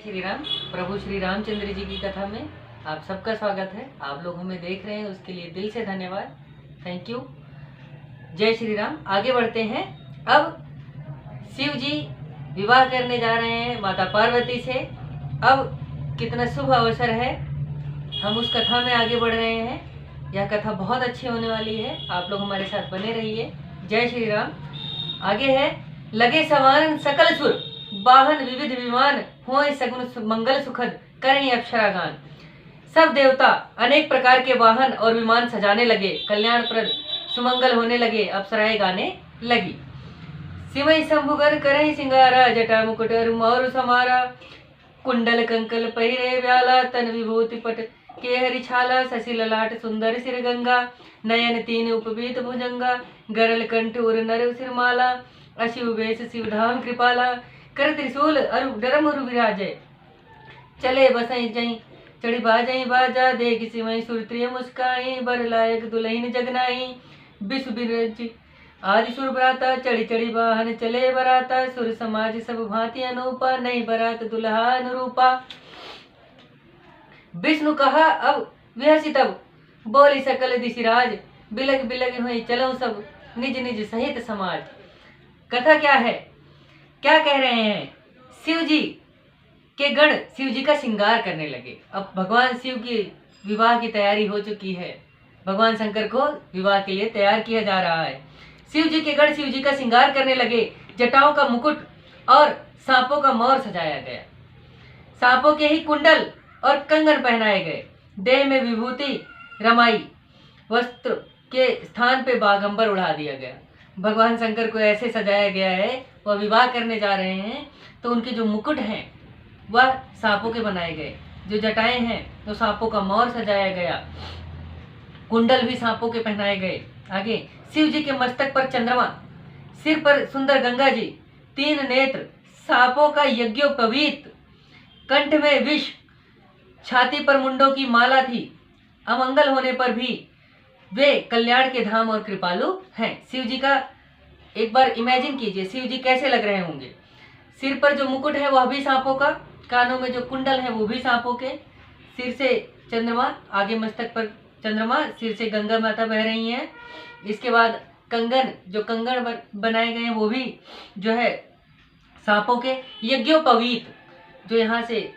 श्री राम। प्रभु श्री रामचंद्र जी की कथा में आप सबका स्वागत है। आप लोग हमें देख रहे हैं उसके लिए दिल से धन्यवाद, थैंक यू। जय श्री राम। आगे बढ़ते हैं। अब शिव जी विवाह करने जा रहे हैं माता पार्वती से। अब कितना शुभ अवसर है, हम उस कथा में आगे बढ़ रहे हैं। यह कथा बहुत अच्छी होने वाली है, आप लोग हमारे साथ बने रहिए। जय श्री राम। आगे है, लगे सवान सकल सुर, वाहन विविध विमान, होय सगुन मंगल सुखद, करें अप्सरागान। सब देवता अनेक प्रकार के वाहन और विमान सजाने लगे, कल्याणप्रद सुमंगल होने लगे, अप्सराएं गाने लगी। सिवई शंभुगर करहि सिंगारा, जटा मुकुट रुमौर समारा, कुंडल कंकल पहिरे व्याला, तन विभूति पट के हरि छाला, शशि ललाट सुंदर सिर गंगा, नयन तीन उपवीत भुजंगा, गरल कंठ उर नर सिरमाला, अशिव वेश शिवधाम कृपाला, कर त्रिशूल अरु डरम उरु विराजय, चले बसई जई चढ़ी बाजई बाजा, देख सिमई सुरत्रिय मुस्काई, बर लायक दुलहिन जगनाई, विश्व बिरज आदि सुर बराता, चढ़ी चढ़ी वाहन चले बराता, सुर समाज सब भांति अनूपा, नहीं बरात दुल्हा अनुरूपा। विष्णु कहा अब विहसी तब, बोली सकल दिशिराज, बिलग बिलग हुई चलो सब, निज निज सहित समाज। कथा क्या है, क्या कह रहे हैं? शिव जी के गण शिव जी का श्रृंगार करने लगे। अब भगवान शिव की विवाह की तैयारी हो चुकी है, भगवान शंकर को विवाह के लिए तैयार किया जा रहा है। शिव जी के गण शिव जी का श्रृंगार करने लगे, जटाओं का मुकुट और सांपों का मोर सजाया गया, सांपों के ही कुंडल और कंगन पहनाए गए, देह में विभूति रमाई, वस्त्र के स्थान पे बागंबर उड़ा दिया गया। भगवान शंकर को ऐसे सजाया गया है, वह विवाह करने जा रहे हैं तो उनके जो मुकुट हैं वह सांपों के बनाए गए, जो जटाएं हैं तो सांपों का मोर सजाया गया, कुंडल भी सांपों के पहनाए गए। आगे शिव जी के मस्तक पर चंद्रमा, सिर पर सुंदर गंगा जी, तीन नेत्र, सांपों का यज्ञोपवीत, कंठ में विष, छाती पर मुंडों की माला थी। अमंगल होने पर भी वे कल्याण के धाम और कृपालु हैं। शिव जी का एक बार इमेजिन कीजिए, शिव जी कैसे लग रहे होंगे। सिर पर जो मुकुट है वह भी सांपों का, कानों में जो कुंडल है वो भी सांपों के, सिर से चंद्रमा, आगे मस्तक पर चंद्रमा, सिर से गंगा माता बह रही हैं। इसके बाद कंगन, जो कंगन बनाए गए हैं वो भी जो है सांपों के, यज्ञोपवीत जो यहाँ से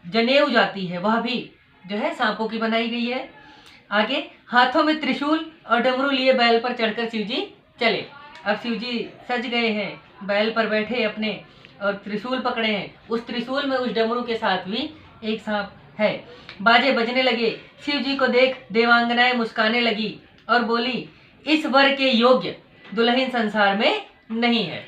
जनेऊ जाती है वह भी जो है सांपों की बनाई गई है। आगे हाथों में त्रिशूल और डमरू लिए बैल पर चढ़कर शिव जी चले। अब शिव जी सज गए हैं, बैल पर बैठे अपने और त्रिशूल पकड़े हैं, उस त्रिशूल में उस डमरू के साथ भी एक सांप है। बाजे बजने लगे, शिव जी को देख देवांगनाएं मुस्काने लगी और बोली, इस वर के योग्य दुल्हन संसार में नहीं है।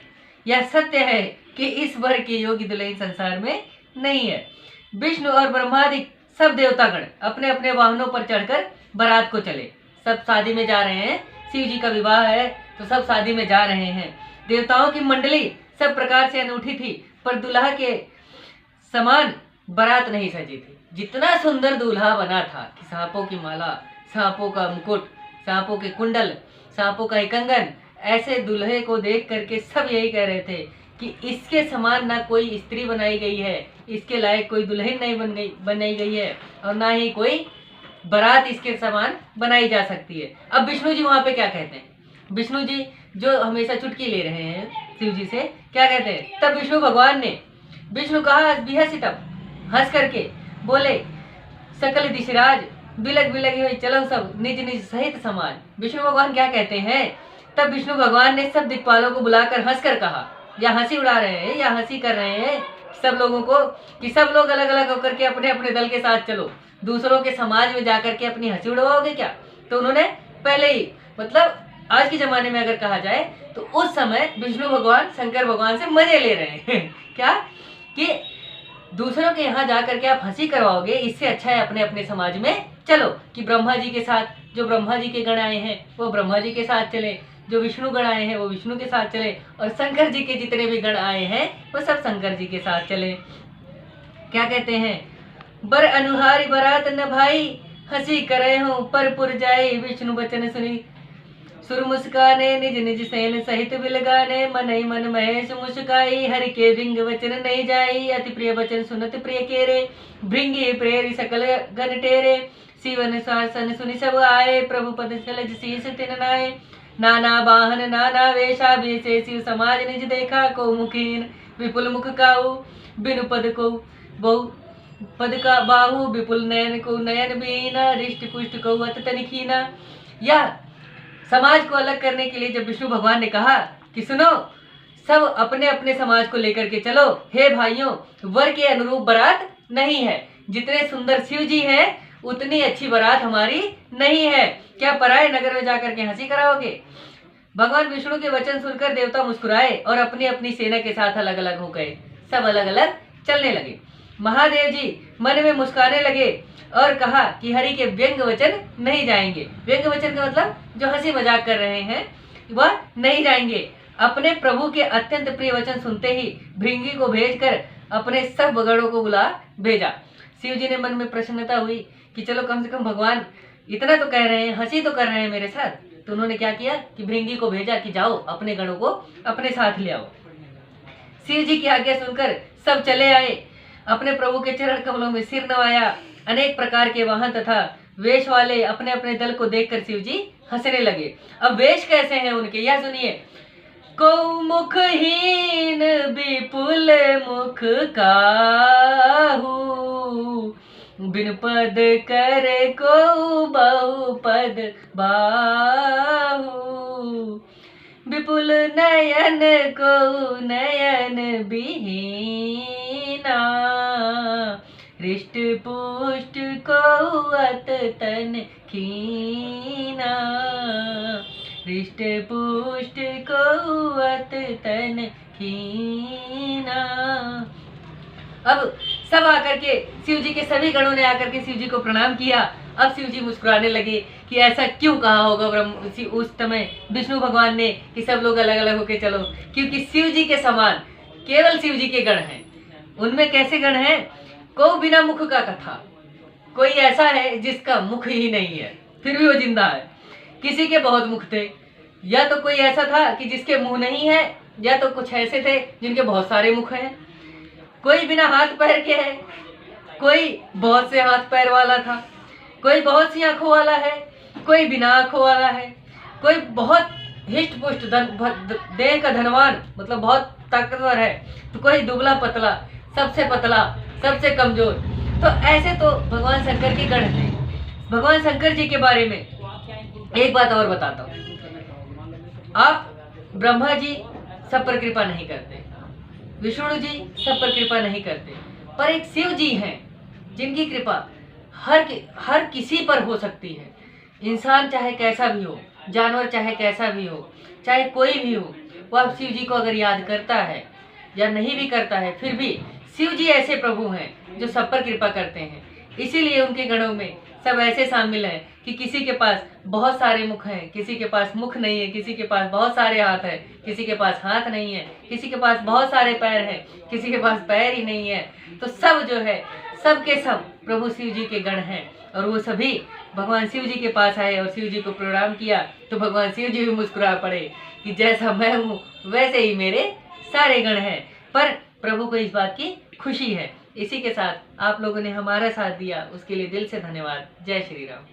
यह सत्य है कि इस वर के योग्य दुल्हन संसार में नहीं है। विष्णु और ब्रह्मादि सब देवतागण अपने अपने वाहनों पर चढ़कर बारात को चले। सब शादी में जा रहे हैं, शिव जी का विवाह है तो सब शादी में जा रहे हैं। देवताओं की मंडली सब प्रकार से अनूठी थी, पर दूल्हा के समान बारात नहीं सजी थी। जितना सुंदर दूल्हा बना था कि सांपों की माला, सांपों का मुकुट, सांपों के कुंडल, सांपों का कंगन, ऐसे दूल्हे को देख करके सब यही कह रहे थे कि इसके समान ना कोई स्त्री बनाई गई है, इसके लायक कोई दुल्हन नहीं बनाई गई है, और ना ही कोई बारात इसके समान बनाई जा सकती है। अब विष्णु जी वहां पे क्या कहते हैं? विष्णु जी जो हमेशा चुटकी ले रहे हैं शिव जी से, क्या कहते हैं? तब विष्णु भगवान ने, विष्णु कहा बिहसी तब, हंस करके बोले, सकल दिशराज, बिलग बिलग हुई चलो सब, निज निज सहित समाज। विष्णु भगवान क्या कहते हैं? तब विष्णु भगवान ने सब दिक्पालों को बुलाकर हंसकर कहा, या हंसी उड़ा रहे हैं या हंसी कर रहे हैं सब लोगों को, कि सब लोग अलग अलग होकर के अपने अपने दल के साथ चलो, दूसरों के समाज में जाकर के अपनी हंसी उड़वाओगे क्या? तो उन्होंने पहले ही, मतलब आज के जमाने में अगर कहा जाए तो उस समय विष्णु भगवान शंकर भगवान से मजे ले रहे हैं क्या, कि दूसरों के यहाँ जाकर के आप हंसी करवाओगे, इससे अच्छा है अपने अपने समाज में चलो, कि ब्रह्मा जी के साथ, जो ब्रह्मा जी के गण आए हैं वो ब्रह्मा जी के साथ चले, जो विष्णु गण आए हैं वो विष्णु के साथ चले, और शंकर जी के जितने भी गण आए हैं वो सब शंकर जी के साथ चले। क्या कहते हैं? बर अनुहारी बरात न भाई, हंसी करे हो पर पुर जाए, विष्णु वचन सुनी सुर मुस्काने निज निज सेन सहित बिल गाने, मन ही मन महेश मुस्काई, हरि के भृंग वचन नहीं जाई, अति प्रिय वचन सुनत प्रिय केरे, भृंगी प्रेरी सकल गन टेरे, शिवन शासन सुनि सब आए, प्रभु पद चलज शीस तिन नाए, नाना वाहन नाना वेशा बेसे, शिव समाज निज देखा, को मुखीन विपुल मुख काऊ, बिनु पद को बहु पद का बाहु, विपुल नयन को नयन बीना, रिष्ट पुष्ट को अत तनिखीना। या समाज को अलग करने के लिए जब विष्णु भगवान ने कहा कि सुनो, सब अपने अपने समाज को लेकर के चलो, हे भाइयों, वर के अनुरूप बारात नहीं है, जितने सुंदर शिव जी हैं उतनी अच्छी बारात हमारी नहीं है, क्या पराये नगर में जाकर के हंसी कराओगे। भगवान विष्णु के वचन सुनकर देवता मुस्कुराए और अपनी अपनी सेना के साथ अलग अलग हो गए, सब अलग अलग चलने लगे। महादेव जी मन में मुस्कुराने लगे और कहा कि हरि के व्यंग वचन नहीं जाएंगे। व्यंग वचन का मतलब जो हंसी मजाक कर रहे हैं वह नहीं जाएंगे। अपने प्रभु के अत्यंत प्रिय वचन सुनते ही भृंगी को भेजकर अपने सब गणों को बुला भेजा। शिव जी ने मन में प्रसन्नता हुई कि चलो कम से कम भगवान इतना तो कह रहे हैं, हंसी तो कर रहे हैं मेरे साथ। तो उन्होंने क्या किया कि भृंगी को भेजा कि जाओ अपने गणों को अपने साथ ले आओ। शिव जी की आज्ञा सुनकर सब चले आए, अपने प्रभु के चरण कमलों में सिर नवाया। अनेक प्रकार के वाहन तथा वेश वाले अपने अपने दल को देखकर शिव जी हंसने लगे। अब वेश कैसे हैं उनके, यह सुनिए। को मुखहीन विपुल मुख काहू, बिन पद कर को बहु पद बाहू, विपुल नयन को नयन बिहीना, हृष्ट पुष्ट को अत तन खीना, हृष्ट पुष्ट को अत तन खीना। अब सब आकर के शिव जी के सभी गणों ने आकर के शिव जी को प्रणाम किया। अब शिव जी मुस्कुराने लगे कि ऐसा क्यों कहा होगा उस समय विष्णु भगवान ने कि सब लोग अलग अलग होके चलो, क्योंकि शिव जी के समान केवल शिव जी के गण हैं। उनमें कैसे गण हैं? को बिना मुख का कथा, कोई ऐसा है जिसका मुख ही नहीं है फिर भी वो जिंदा है। किसी के बहुत मुख थे, या तो कोई ऐसा था कि जिसके मुंह नहीं है, या तो कुछ ऐसे थे जिनके बहुत सारे मुख हैं। कोई बिना हाथ पैर के है, कोई बहुत से हाथ पैर वाला था, कोई बहुत सी आंखों वाला है, कोई बिना आंखों वाला है, कोई बहुत हिष्ट पुष्ट देह का धनवान मतलब बहुत ताकतवर है, तो कोई दुबला पतला, सबसे कमजोर। तो ऐसे तो भगवान शंकर के गण थे। भगवान शंकर जी के बारे में एक बात और बताता हूँ। आप ब्रह्मा जी सब पर कृपा नहीं करते, विष्णु जी सब पर कृपा नहीं करते, पर एक शिव जी हैं जिनकी कृपा हर किसी पर हो सकती है। इंसान चाहे कैसा भी हो, जानवर चाहे कैसा भी हो, चाहे कोई भी हो, वह शिव जी को अगर याद करता है या नहीं भी करता है, फिर भी शिव जी ऐसे प्रभु हैं जो सब पर कृपा करते हैं। इसीलिए उनके गणों में सब ऐसे शामिल हैं कि किसी के पास बहुत सारे मुख हैं, किसी के पास मुख नहीं है, किसी के पास बहुत सारे हाथ हैं, किसी के पास हाथ नहीं है, किसी के पास बहुत सारे पैर हैं, किसी के पास पैर ही नहीं है। तो सब जो है सब के सब प्रभु शिव जी के गण हैं, और वो सभी भगवान शिव जी के पास आए और शिव जी को प्रणाम किया। तो भगवान शिव जी भी मुस्कुरा पड़े कि जैसा मैं हूँ वैसे ही मेरे सारे गण हैं। पर प्रभु को इस बात की खुशी है। इसी के साथ आप लोगों ने हमारा साथ दिया, उसके लिए दिल से धन्यवाद। जय श्री राम।